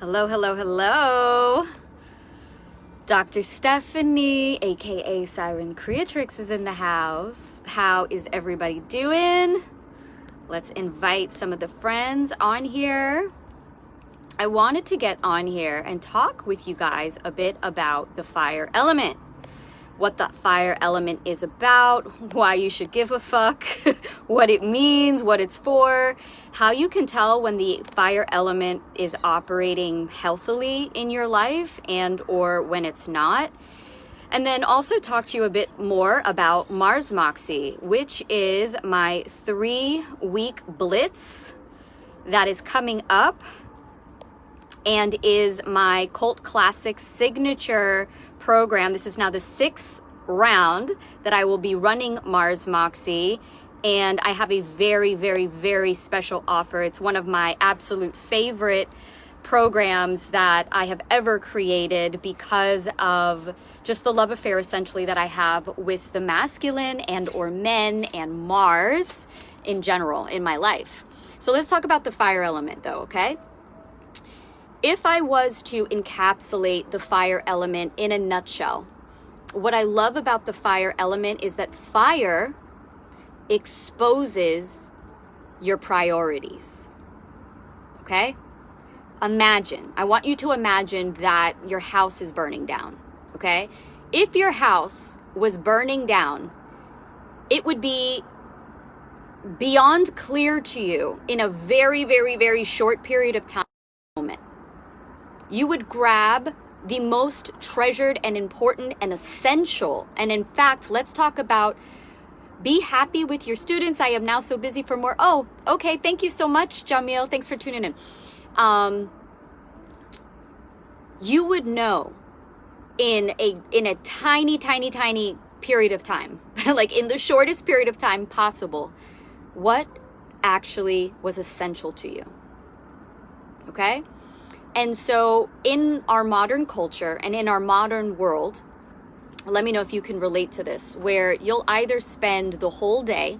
Hello, hello, hello. Dr. Stephanie, aka Siren Creatrix, is in the house. How is everybody doing? Let's invite some of the friends on here. I wanted to get on here and talk with you guys a bit about the fire element. What the fire element is about, why you should give a fuck, what it means, what it's for, how you can tell when the fire element is operating healthily in your life and or when it's not. And then also talk to you a bit more about MarsMoxie, which is my 3-week blitz that is coming up and is my Cult Classic signature program. This is now the 6th round that I will be running MarsMoxie, and I have a very, very, very special offer. It's one of my absolute favorite programs that I have ever created because of just the love affair essentially that I have with the masculine and or men and Mars in general in my life. So let's talk about the fire element though, okay? If I was to encapsulate the fire element in a nutshell, what I love about the fire element is that fire exposes your priorities, okay? I want you to imagine that your house is burning down, okay? If your house was burning down, it would be beyond clear to you in a very, very, very short period of time. You would grab the most treasured and important and essential. And in fact, let's talk about be happy with your students. I am now so busy for more. Oh, okay. Thank you so much, Jamil. Thanks for tuning in. You would know in a tiny, tiny, tiny period of time, like in the shortest period of time possible, what actually was essential to you. Okay? And so in our modern culture and in our modern world, let me know if you can relate to this, where you'll either spend the whole day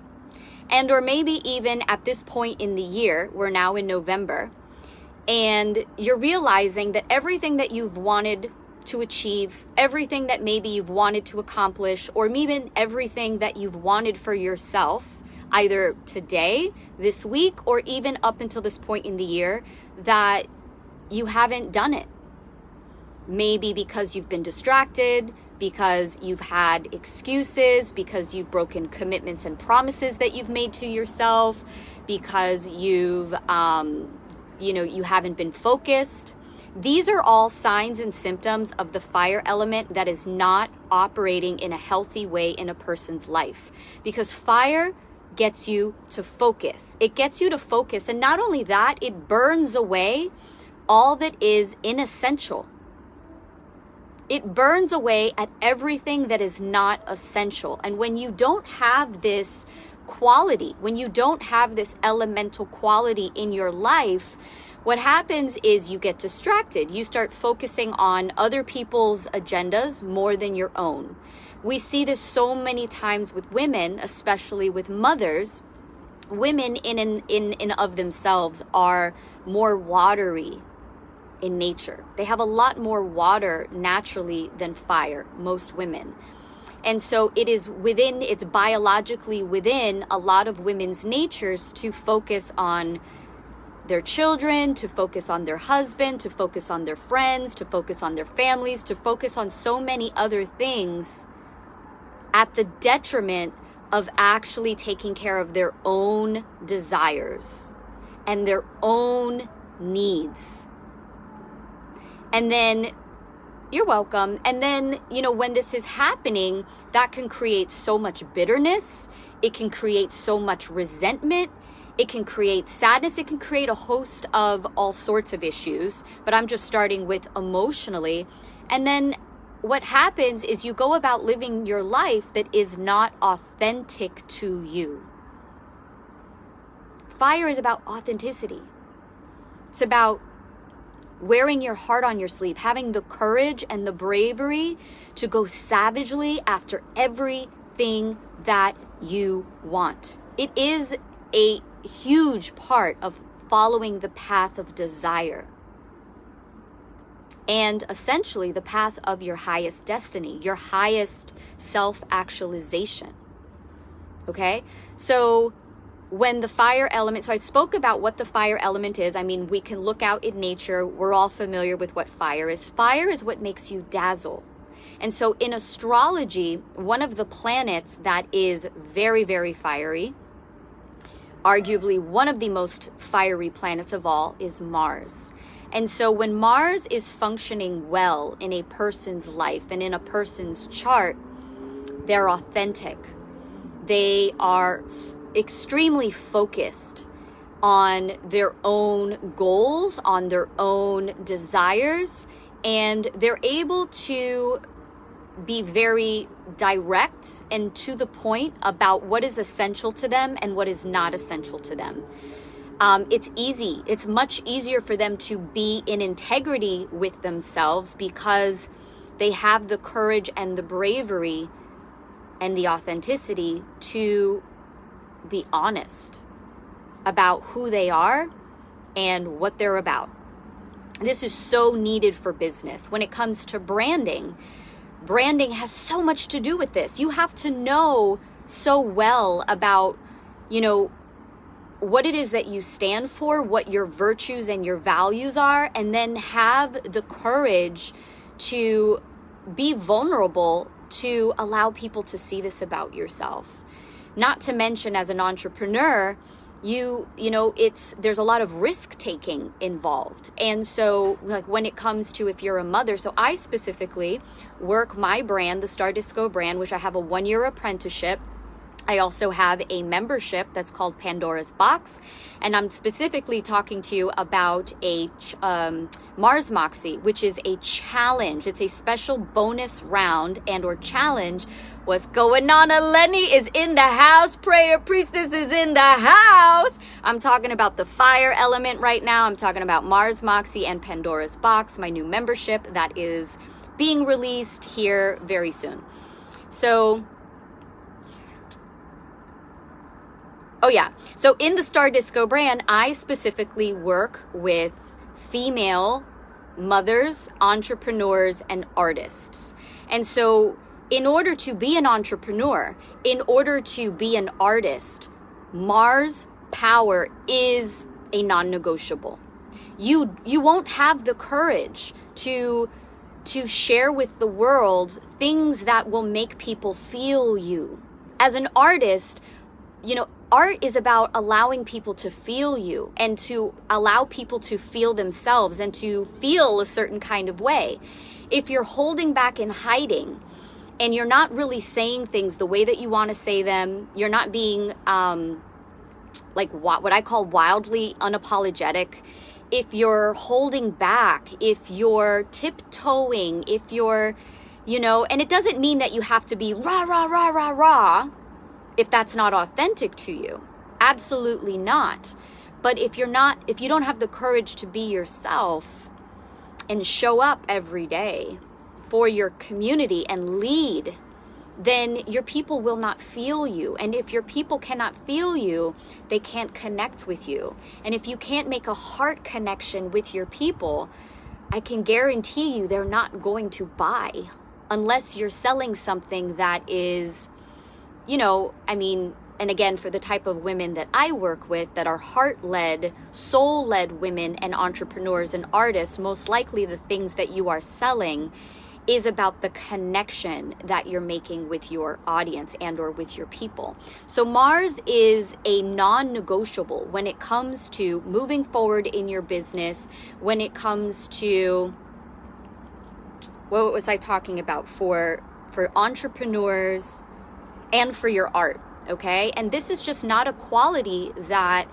and or maybe even at this point in the year, we're now in November, and you're realizing that everything that you've wanted to achieve, everything that maybe you've wanted to accomplish, or even everything that you've wanted for yourself, either today, this week, or even up until this point in the year, that you haven't done it. Maybe because you've been distracted, because you've had excuses, because you've broken commitments and promises that you've made to yourself, because you've, you haven't been focused. These are all signs and symptoms of the fire element that is not operating in a healthy way in a person's life. Because fire gets you to focus. It gets you to focus. And not only that, it burns away all that is inessential. It burns away at everything that is not essential. And when you don't have this quality, when you don't have this elemental quality in your life, what happens is you get distracted. You start focusing on other people's agendas more than your own. We see this so many times with women, especially with mothers. Women in of themselves are more watery in nature. They have a lot more water naturally than fire, most women. And so it's biologically within a lot of women's natures to focus on their children, to focus on their husband, to focus on their friends, to focus on their families, to focus on so many other things at the detriment of actually taking care of their own desires and their own needs. And then, you're welcome. And then, when this is happening, that can create so much bitterness. It can create so much resentment. It can create sadness. It can create a host of all sorts of issues. But I'm just starting with emotionally. And then what happens is you go about living your life that is not authentic to you. Fire is about authenticity. It's about wearing your heart on your sleeve, having the courage and the bravery to go savagely after everything that you want. It is a huge part of following the path of desire. and essentially the path of your highest destiny, your highest self-actualization. Okay? So when the fire element, so I spoke about what the fire element is. I mean, we can look out in nature. We're all familiar with what fire is. Fire is what makes you dazzle. And so in astrology, one of the planets that is very, very fiery, arguably one of the most fiery planets of all, is Mars. And so when Mars is functioning well in a person's life and in a person's chart, they're authentic. They are extremely focused on their own goals, on their own desires, and they're able to be very direct and to the point about what is essential to them and what is not essential to them. It's easy. It's much easier for them to be in integrity with themselves because they have the courage and the bravery and the authenticity to be honest about who they are and what they're about. This is so needed for business. When it comes to branding, branding has so much to do with this. You have to know so well about, you know, what it is that you stand for, what your virtues and your values are, and then have the courage to be vulnerable to allow people to see this about yourself. Not to mention, as an entrepreneur, you know, there's a lot of risk taking involved. And so like when it comes to, if you're a mother, so I specifically work my brand, the Star Disco brand, which I have a 1-year apprenticeship. I also have a membership that's called Pandora's Box, and I'm specifically talking to you about a MarsMoxie, which is a challenge. It's a special bonus round and or challenge. What's going on? Eleni is in the house. Prayer Priestess is in the house. I'm talking about the fire element right now. I'm talking about MarsMoxie and Pandora's Box, my new membership that is being released here very soon. So oh yeah, so in the Star Disco brand, I specifically work with female mothers, entrepreneurs, and artists. And so in order to be an entrepreneur, in order to be an artist, Mars power is a non-negotiable. You won't have the courage to share with the world things that will make people feel you. As an artist, you know, art is about allowing people to feel you and to allow people to feel themselves and to feel a certain kind of way. If you're holding back and hiding and you're not really saying things the way that you want to say them, you're not being like what I call wildly unapologetic. If you're holding back, if you're tiptoeing, if you're, you know, and it doesn't mean that you have to be rah, rah, rah, rah, rah, if that's not authentic to you. Absolutely not. But if you don't have the courage to be yourself and show up every day for your community and lead, then your people will not feel you. And if your people cannot feel you, they can't connect with you. And if you can't make a heart connection with your people, I can guarantee you they're not going to buy unless you're selling something that is, you know, I mean, and again, for the type of women that I work with that are heart-led, soul-led women and entrepreneurs and artists, most likely the things that you are selling is about the connection that you're making with your audience and or with your people. So Mars is a non-negotiable when it comes to moving forward in your business, when it comes to, what was I talking about, for entrepreneurs and for your art, okay? And this is just not a quality that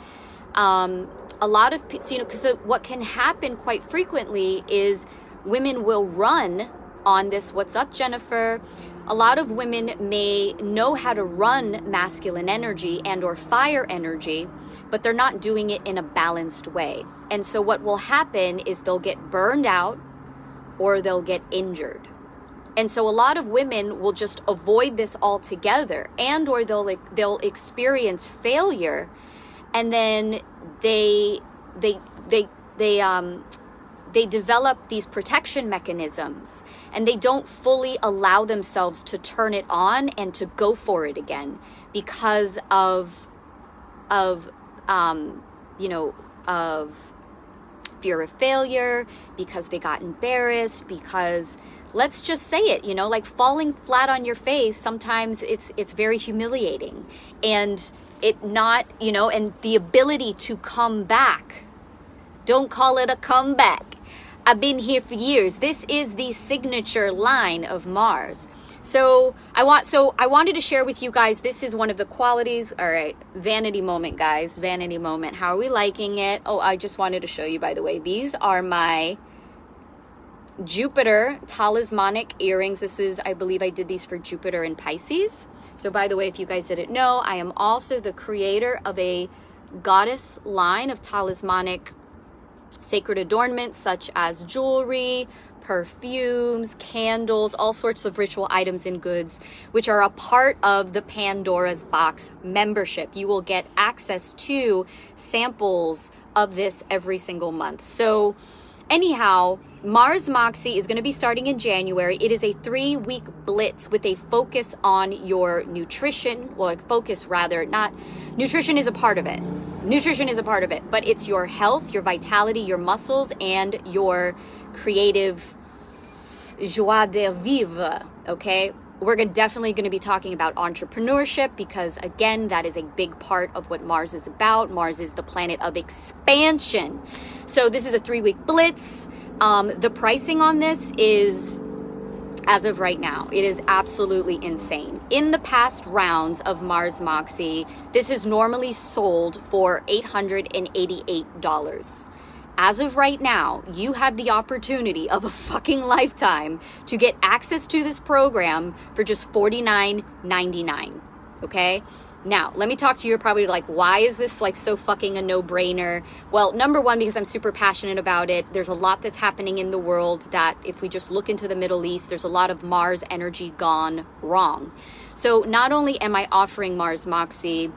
a lot of people, you know, because what can happen quite frequently is women will run on this. What's up, Jennifer? A lot of women may know how to run masculine energy and or fire energy, but they're not doing it in a balanced way. And so what will happen is they'll get burned out or they'll get injured. And so a lot of women will just avoid this altogether, and or they'll experience failure, and then they they develop these protection mechanisms, and they don't fully allow themselves to turn it on and to go for it again because of fear of failure, because they got embarrassed, because let's just say it, like falling flat on your face, sometimes it's very humiliating, and and the ability to come back. Don't call it a comeback. I've been here for years. This is the signature line of Mars. So I wanted to share with you guys, this is one of the qualities. All right, vanity moment, guys, vanity moment. How are we liking it? Oh, I just wanted to show you, by the way, these are my Jupiter talismanic earrings. This is, I believe I did these for Jupiter and Pisces. So by the way, if you guys didn't know, I am also the creator of a goddess line of talismanic sacred adornments, such as jewelry, perfumes, candles, all sorts of ritual items and goods, which are a part of the Pandora's Box membership. You will get access to samples of this every single month. So anyhow, MarsMoxie is going to be starting in January. It is a 3-week blitz with a focus on your nutrition. Well, focus rather, not nutrition is a part of it. Nutrition is a part of it, but it's your health, your vitality, your muscles, and your creative joie de vivre, okay? We're definitely going to be talking about entrepreneurship because, again, that is a big part of what Mars is about. Mars is the planet of expansion. So this is a 3-week blitz. The pricing on this is, as of right now, it is absolutely insane. In the past rounds of MarsMoxie, this is normally sold for $888. As of right now, you have the opportunity of a fucking lifetime to get access to this program for just $49.99, okay? Now, let me talk to you. You're probably like, why is this like so fucking a no-brainer? Well, number one, because I'm super passionate about it. There's a lot that's happening in the world that if we just look into the Middle East, there's a lot of Mars energy gone wrong. So not only am I offering MarsMoxie,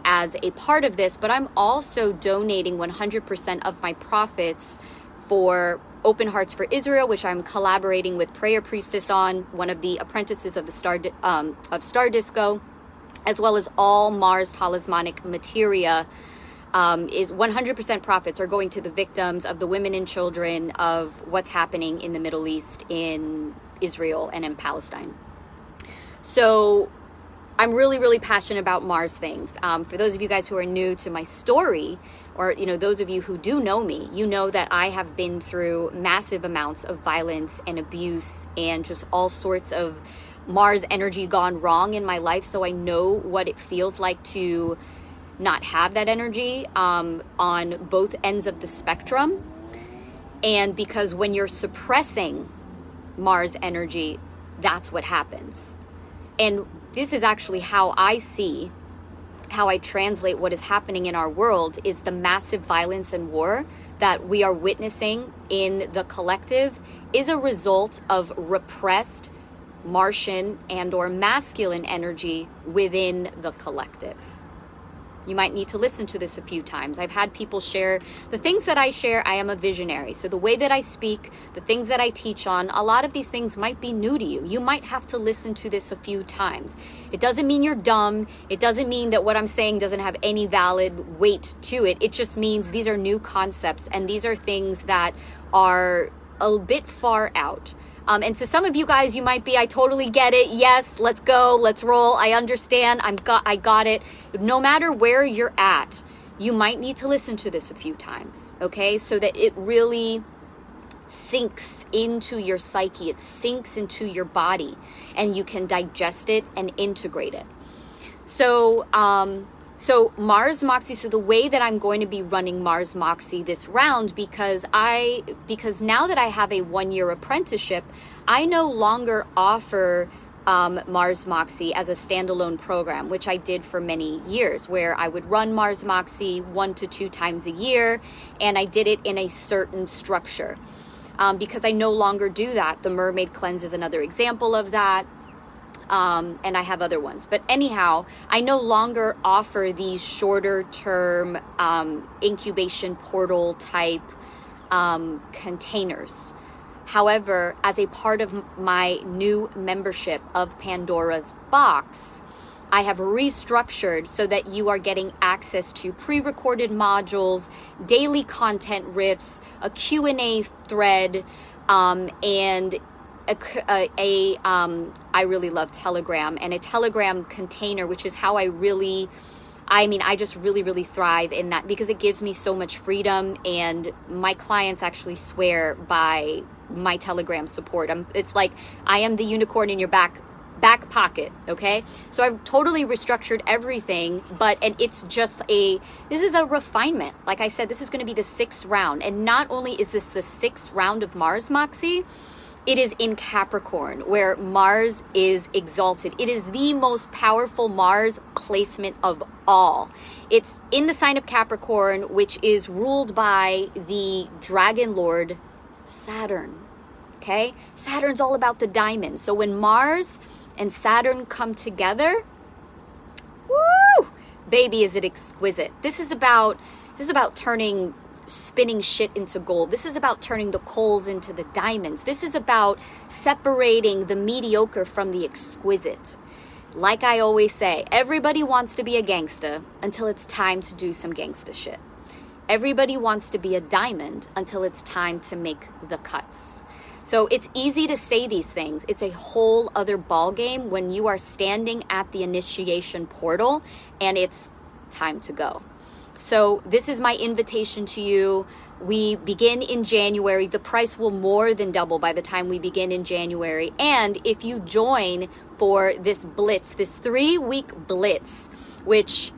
as a part of this, but I'm also donating 100% of my profits for Open Hearts for Israel, which I'm collaborating with Prayer Priestess on, one of the apprentices of the Star Disco, as well as all Mars talismanic materia. Is 100% profits are going to the victims of the women and children of what's happening in the Middle East, in Israel, and in Palestine. So I'm really, really passionate about Mars things. For those of you guys who are new to my story, or those of you who do know me, you know that I have been through massive amounts of violence and abuse and just all sorts of Mars energy gone wrong in my life. So I know what it feels like to not have that energy on both ends of the spectrum. And because when you're suppressing Mars energy, that's what happens. And this is actually how I translate what is happening in our world, is the massive violence and war that we are witnessing in the collective is a result of repressed Martian and or masculine energy within the collective. You might need to listen to this a few times. I've had people share the things that I share. I am a visionary. So the way that I speak, the things that I teach on, a lot of these things might be new to you. You might have to listen to this a few times. It doesn't mean you're dumb. It doesn't mean that what I'm saying doesn't have any valid weight to it. It just means these are new concepts, and these are things that are a bit far out. And to some of you guys, you might be, I totally get it. Yes, let's go, let's roll. I understand. I got it. No matter where you're at, you might need to listen to this a few times, okay? So that it really sinks into your psyche. It sinks into your body, and you can digest it and integrate it. So MarsMoxie, so the way that I'm going to be running MarsMoxie this round, because now that I have a 1-year apprenticeship, I no longer offer MarsMoxie as a standalone program, which I did for many years, where I would run MarsMoxie 1 to 2 times a year, and I did it in a certain structure. Because I no longer do that. The Mermaid Cleanse is another example of that. And I have other ones. But anyhow, I no longer offer these shorter term incubation portal type containers. However, as a part of my new membership of Pandora's Box, I have restructured so that you are getting access to pre-recorded modules, daily content riffs, a Q&A thread, and I really love Telegram, and a Telegram container, which is how I just really thrive in that, because it gives me so much freedom, and my clients actually swear by my Telegram support. It's like I am the unicorn in your back pocket, okay? So I've totally restructured everything, and it's just this is a refinement. Like I said, this is going to be the 6th round, and not only is this the 6th round of MarsMoxie, it is in Capricorn, where Mars is exalted. It is the most powerful Mars placement of all. It's in the sign of Capricorn, which is ruled by the dragon lord Saturn. Okay? Saturn's all about the diamond. So when Mars and Saturn come together, woo, baby, is it exquisite. This is about spinning shit into gold. This is about turning the coals into the diamonds. This is about separating the mediocre from the exquisite. Like I always say, everybody wants to be a gangsta until it's time to do some gangsta shit. Everybody wants to be a diamond until it's time to make the cuts. So it's easy to say these things. It's a whole other ball game when you are standing at the initiation portal and it's time to go. So this is my invitation to you. We begin in January. The price will more than double by the time we begin in January. And if you join for this blitz, this 3-week blitz, which,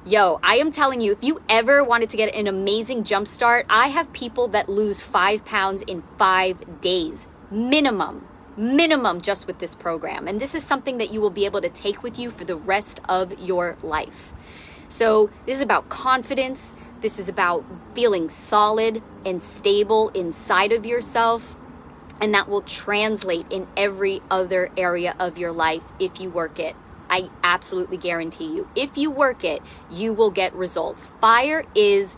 yo, I am telling you, if you ever wanted to get an amazing jump start, I have people that lose 5 pounds in 5 days, minimum just with this program. And this is something that you will be able to take with you for the rest of your life. So this is about confidence. This is about feeling solid and stable inside of yourself. And that will translate in every other area of your life if you work it. I absolutely guarantee you. If you work it, you will get results. Fire is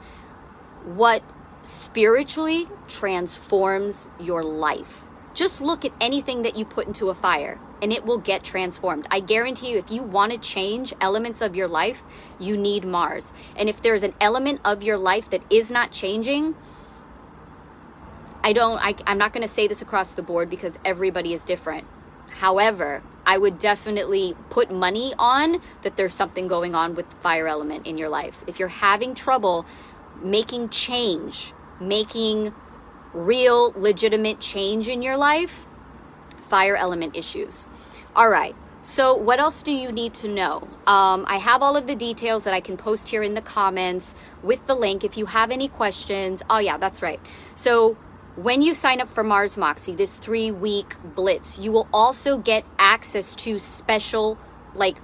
what spiritually transforms your life. Just look at anything that you put into a fire and it will get transformed. I guarantee you, if you want to change elements of your life, you need Mars. And if there's an element of your life that is not changing, I'm not going to say this across the board because everybody is different. However, I would definitely put money on that there's something going on with the fire element in your life. If you're having trouble making change, making real legitimate change in your life, fire element issues. All right, so what else do you need to know? I have all of the details that I can post here in the comments with the link if you have any questions. Oh yeah, that's right. So when you sign up for MarsMoxie, this 3-week blitz, you will also get access to special, like,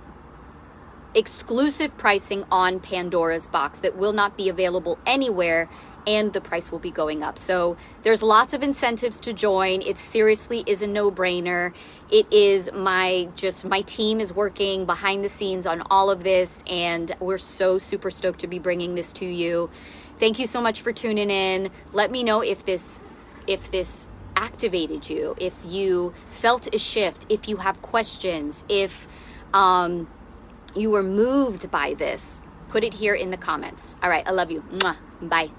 exclusive pricing on Pandora's Box that will not be available anywhere, and the price will be going up. So there's lots of incentives to join. It seriously is a no-brainer. It is my team is working behind the scenes on all of this, and we're so super stoked to be bringing this to you. Thank you so much for tuning in. Let me know if this activated you, if you felt a shift, if you have questions, if you were moved by this. Put it here in the comments. All right, I love you. Mwah. Bye.